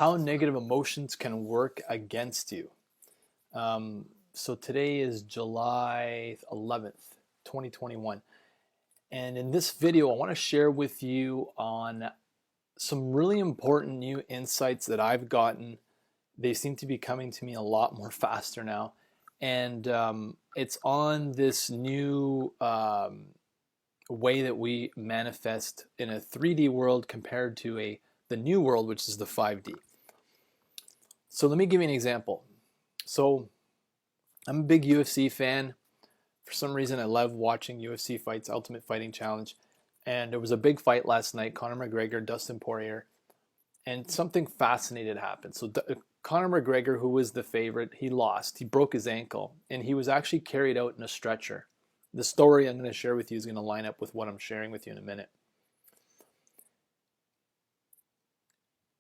how negative emotions can work against you. So today is July 11th, 2021. And in this video, I want to share with you on some really important new insights that I've gotten. They seem to be coming to me a lot more faster now. And it's on this new way that we manifest in a 3D world compared to the new world, which is the 5D. So let me give you an example. So I'm a big UFC fan. For some reason, I love watching UFC fights, Ultimate Fighting Challenge. And there was a big fight last night, Conor McGregor, Dustin Poirier. And something fascinating happened. So Conor McGregor, who was the favorite, he lost. He broke his ankle. And he was actually carried out in a stretcher. The story I'm going to share with you is going to line up with what I'm sharing with you in a minute.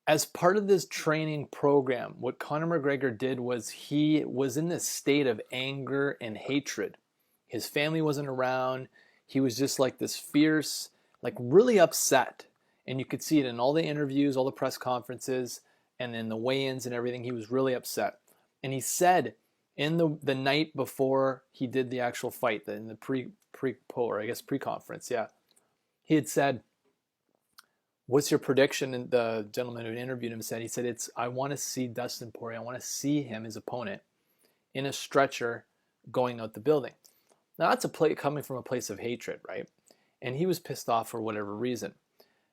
As part of this training program, what Conor McGregor did was he was in this state of anger and hatred. His family wasn't around. He was just like this fierce, like really upset. And you could see it in all the interviews, all the press conferences, and in the weigh-ins and everything. He was really upset. And he said in the night before he did the actual fight, in the pre-conference, he had said, "What's your prediction?" And the gentleman who interviewed him said, I want to see Dustin Poirier. I want to see him, his opponent, in a stretcher going out the building. Now that's coming from a place of hatred, right? And he was pissed off for whatever reason.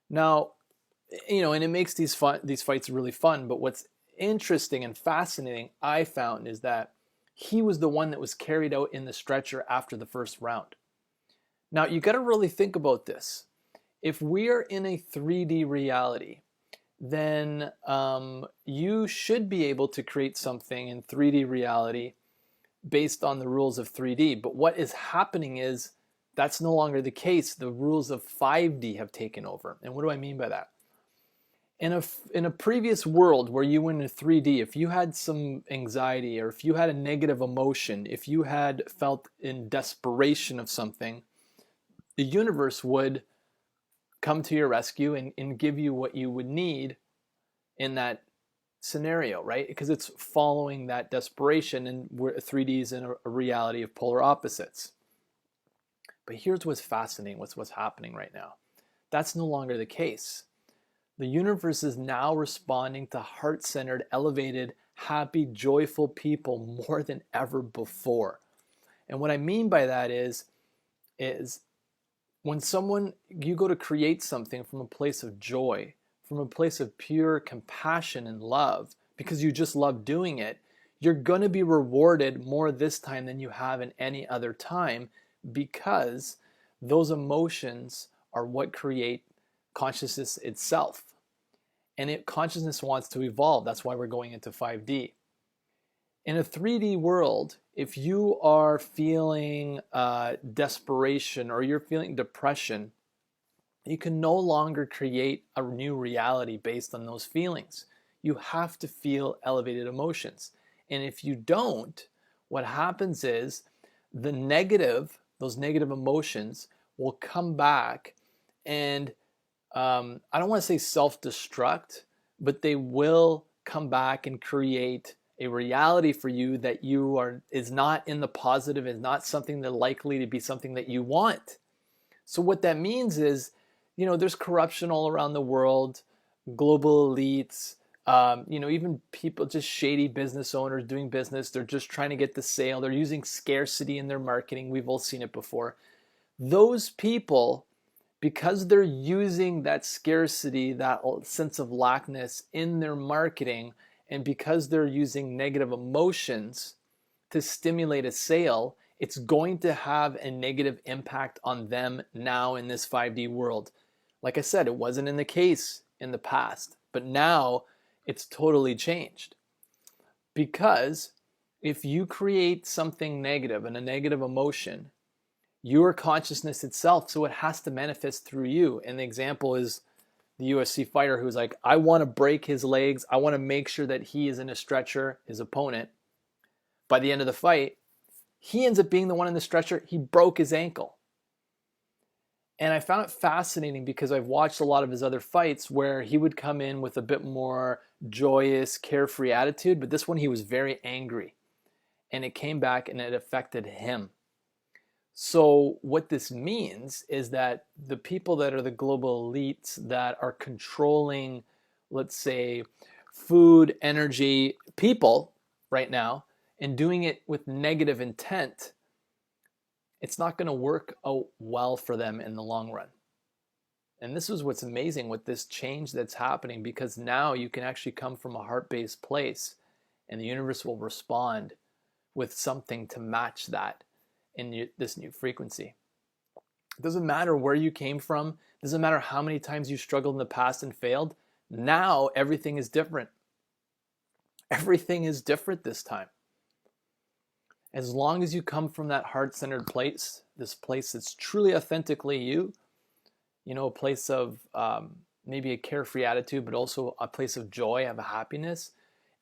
Now, and it makes these fights really fun. But what's interesting and fascinating, I found, is that he was the one that was carried out in the stretcher after the first round. Now, you got to really think about this. If we are in a 3D reality, then you should be able to create something in 3D reality based on the rules of 3D. But what is happening is that's no longer the case. The rules of 5D have taken over. And what do I mean by that? In a previous world where you went in 3D, if you had some anxiety or if you had a negative emotion, if you had felt in desperation of something, the universe would come to your rescue and give you what you would need in that scenario, right? Because it's following that desperation, and 3D is in a reality of polar opposites. But here's what's fascinating, what's happening right now. That's no longer the case. The universe is now responding to heart-centered, elevated, happy, joyful people more than ever before. And what I mean by that is when you go to create something from a place of joy, from a place of pure compassion and love, because you just love doing it, you're going to be rewarded more this time than you have in any other time, because those emotions are what create consciousness itself. And consciousness wants to evolve. That's why we're going into 5D. In a 3D world, if you are feeling desperation or you're feeling depression, you can no longer create a new reality based on those feelings. You have to feel elevated emotions. And if you don't, what happens is those negative emotions will come back and I don't want to say self-destruct, but they will come back and create a reality for you that is not in the positive, is not something that likely to be something that you want. So what that means is, there's corruption all around the world, global elites, even people, just shady business owners doing business. They're just trying to get the sale. They're using scarcity in their marketing. We've all seen it before. Those people, because they're using that scarcity, that sense of lackness in their marketing, and because they're using negative emotions to stimulate a sale, it's going to have a negative impact on them now in this 5D world. Like I said, it wasn't in the case in the past, but now it's totally changed. Because if you create something negative and a negative emotion, your consciousness itself, so it has to manifest through you. And the example is the UFC fighter who's like, I want to break his legs. I want to make sure that he is in a stretcher, his opponent. By the end of the fight, he ends up being the one in the stretcher. He broke his ankle. And I found it fascinating because I've watched a lot of his other fights where he would come in with a bit more joyous, carefree attitude, but this one he was very angry. And it came back and it affected him. So what this means is that the people that are the global elites that are controlling, let's say, food, energy, people right now, and doing it with negative intent, it's not going to work out well for them in the long run. And this is what's amazing with this change that's happening, because now you can actually come from a heart-based place and the universe will respond with something to match that in this new frequency. It doesn't matter where you came from. It doesn't matter how many times you struggled in the past and failed. Now everything is different. Everything is different this time. As long as you come from that heart-centered place, this place that's truly authentically you, a place of maybe a carefree attitude, but also a place of joy, of happiness,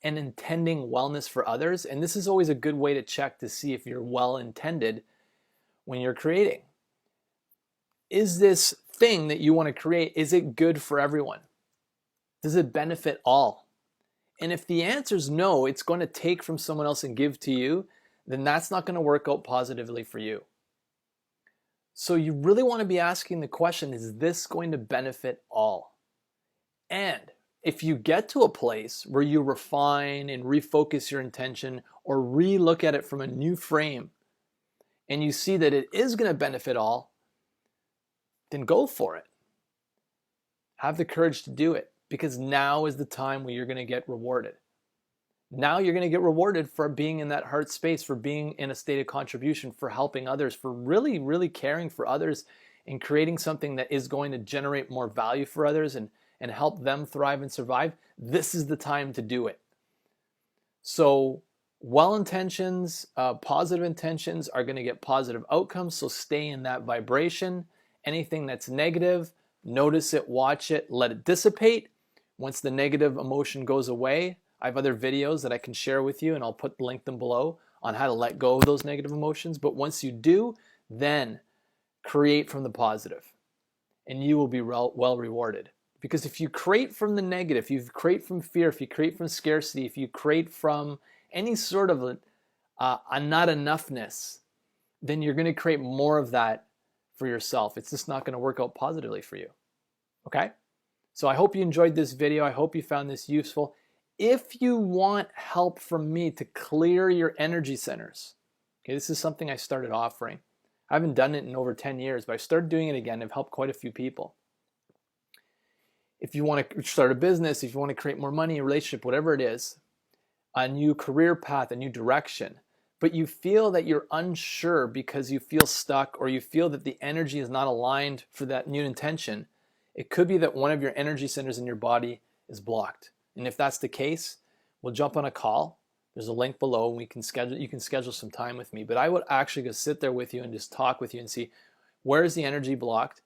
and intending wellness for others. And this is always a good way to check to see if you're well-intended when you're creating. Is this thing that you want to create, is it good for everyone? Does it benefit all? And if the answer is no, it's going to take from someone else and give to you, then that's not going to work out positively for you. So you really want to be asking the question, is this going to benefit all? And if you get to a place where you refine and refocus your intention or re-look at it from a new frame and you see that it is going to benefit all, then go for it. Have the courage to do it, because now is the time where you're going to get rewarded. Now you're going to get rewarded for being in that heart space, for being in a state of contribution, for helping others, for really, really caring for others and creating something that is going to generate more value for others and help them thrive and survive. This is the time to do it. So well-intentions, positive intentions are going to get positive outcomes. So stay in that vibration. Anything that's negative, notice it, watch it, let it dissipate. Once the negative emotion goes away, I have other videos that I can share with you, and I'll link them below on how to let go of those negative emotions. But once you do, then create from the positive, and you will be well rewarded. Because if you create from the negative, if you create from fear, if you create from scarcity, if you create from any sort of a not enoughness, then you're going to create more of that for yourself. It's just not going to work out positively for you. Okay? So I hope you enjoyed this video. I hope you found this useful. If you want help from me to clear your energy centers, okay, this is something I started offering. I haven't done it in over 10 years, but I started doing it again. I've helped quite a few people. If you want to start a business, if you want to create more money, a relationship, whatever it is, a new career path, a new direction, but you feel that you're unsure because you feel stuck or you feel that the energy is not aligned for that new intention, it could be that one of your energy centers in your body is blocked. And if that's the case, we'll jump on a call. There's a link below, and you can schedule some time with me. But I would actually go sit there with you and just talk with you and see where is the energy blocked,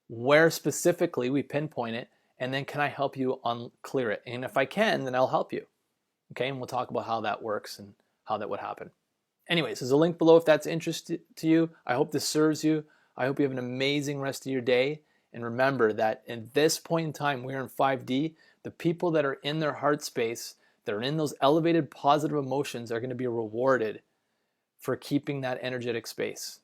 where specifically we pinpoint it, and then can I help you clear it? And if I can, then I'll help you. Okay, and we'll talk about how that works and how that would happen. Anyways, there's a link below if that's interesting to you. I hope this serves you. I hope you have an amazing rest of your day. And remember that at this point in time, we're in 5D. The people that are in their heart space, that are in those elevated positive emotions, are going to be rewarded for keeping that energetic space.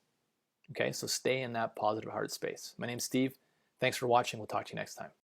Okay, so stay in that positive heart space. My name's Steve. Thanks for watching. We'll talk to you next time.